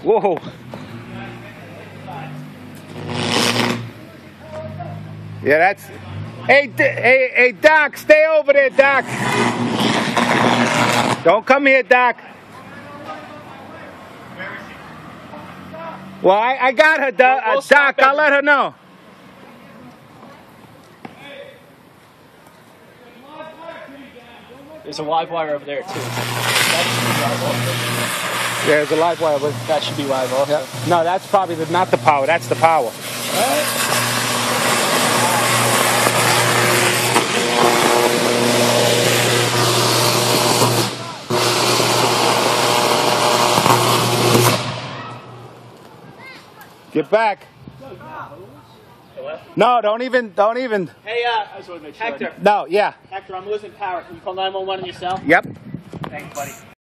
Whoa. Yeah, that's... Hey, Doc, stay over there, Doc. Don't come here, Doc. Well, I got her, Doc. I'll let her know. There's a live wire over there, too. Yeah, there's a live wire. That should be live also. Yeah. No, that's probably not the power. That's the power. Get back. No, don't even. Hey, Hector. No, yeah. Hector, I'm losing power. Can you call 911 on yourself? Yep. Thanks, buddy.